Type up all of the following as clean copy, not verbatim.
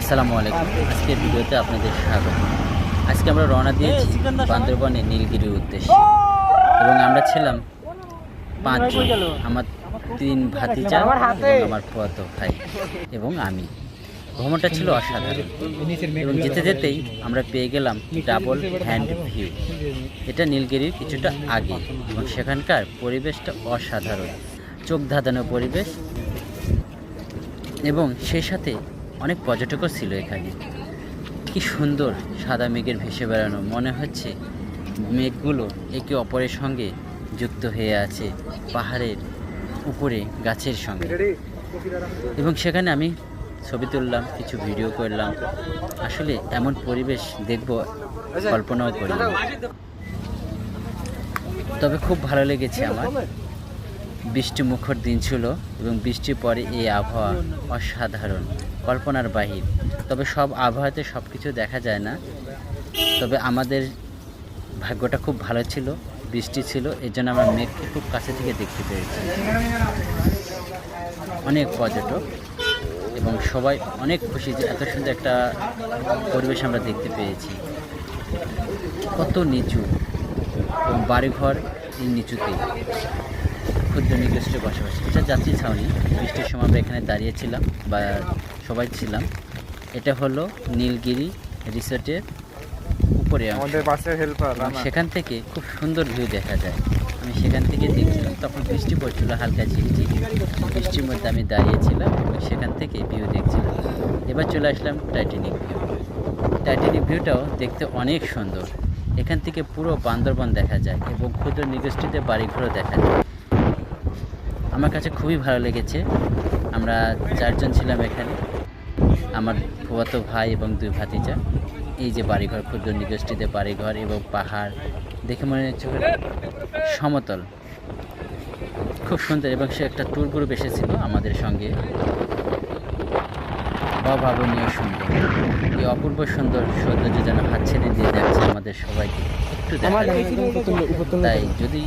আসসালামু আলাইকুম। আজকের ভিডিওতে আপনাদের স্বাগত। আজকে আমরা রওনা দিয়েছি বান্দরবনে নীলগিরির উদ্দেশ্যে এবং আমরা ছিলাম 5 জন। আমার 3 ভাতিজা এবং আমার ফুফাতো ভাই এবং আমি। ভ্রমণটা ছিল অসাধারণ এবং যেতে যেতেই আমরা পেয়ে গেলাম ডাবল হ্যান্ড ভিউ। এটা নীলগিরির কিছুটা আগে এবং সেখানকার পরিবেশটা অসাধারণ, চোখ ধাঁধানো পরিবেশ এবং সেই সাথে অনেক পর্যটকও ছিল এখানে। কি সুন্দর সাদা মেঘের ভেসে বেড়ানো, মনে হচ্ছে মেঘগুলো একে অপরের সঙ্গে যুক্ত হয়ে আছে পাহাড়ের উপরে গাছের সঙ্গে। এবং সেখানে আমি ছবি তুললাম, কিছু ভিডিও করলাম। আসলে এমন পরিবেশ দেখব কল্পনাও করি। তবে খুব ভালো লেগেছে আমার। বৃষ্টি মুখর দিন ছিল এবং বৃষ্টির পরে এই আবহাওয়া অসাধারণ, কল্পনার বাহির। তবে সব আবহাওয়াতে সব কিছু দেখা যায় না। তবে আমাদের ভাগ্যটা খুব ভালো ছিল, বৃষ্টি ছিল, এর জন্য আমরা মেঘকে খুব কাছে থেকে দেখতে পেরেছি। অনেক পর্যটক এবং সবাই অনেক খুশি যে এত সুন্দর একটা পরিবেশ আমরা দেখতে পেয়েছি। কত নিচু এবং বাড়িঘর এই নিচুতেই, ক্ষুদ্র নিকৃষ্ট বসবাস। এটা যাত্রী ছাউনি। বৃষ্টির সময় আমরা এখানে দাঁড়িয়েছিলাম বা সবাই ছিলাম। এটা হলো নীলগিরি রিসোর্টের উপরে সেখান থেকে খুব সুন্দর ভিউ দেখা যায়। আমি সেখান থেকে দেখছিলাম, তখন বৃষ্টি পড়ছিল হালকা ঝিরিঝিরি। বৃষ্টির মধ্যে আমি দাঁড়িয়েছিলাম এবং সেখান থেকে ভিউ দেখছিলাম। এবার চলে আসলাম টাইটানিক ভিউ। টাইটানিক ভিউটাও দেখতে অনেক সুন্দর। এখান থেকে পুরো বান্দরবন দেখা যায় এবং ক্ষুদ্র নিগোষ্ঠীতে বাড়িঘরও দেখা যায়। আমার কাছে খুবই ভালো লেগেছে। আমরা 4 জন ছিলাম এখানে, আমার ফুফাতো ভাই এবং 2 ভাতিজা। এই যে বাড়িঘর, ক্ষুদ্র নিগোষ্ঠীতে বাড়িঘর এবং পাহাড় দেখে মনে হচ্ছে সমতল, খুব সুন্দর। এবং সে একটা ট্যুর গ্রুপ এসেছিল আমাদের সঙ্গে। অভাবনীয় সুন্দর, এই অপূর্ব সুন্দর সৌন্দর্য যেন হাত ছেড়ে দিয়ে যাচ্ছে আমাদের সবাইকে। একটু দেখা তাই যদি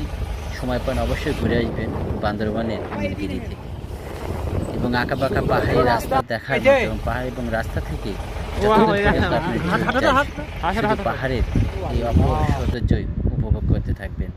সময় পান অবশ্যই ঘুরে আসবেন বান্দরবনের নীলগিরি থেকে। এবং আঁকাবাঁকা পাহাড়ি রাস্তা দেখার মতো এবং পাহাড় এবং রাস্তা থেকে পাহাড়ের এই অপূর্ব সৌন্দর্যই উপভোগ করতে থাকবেন।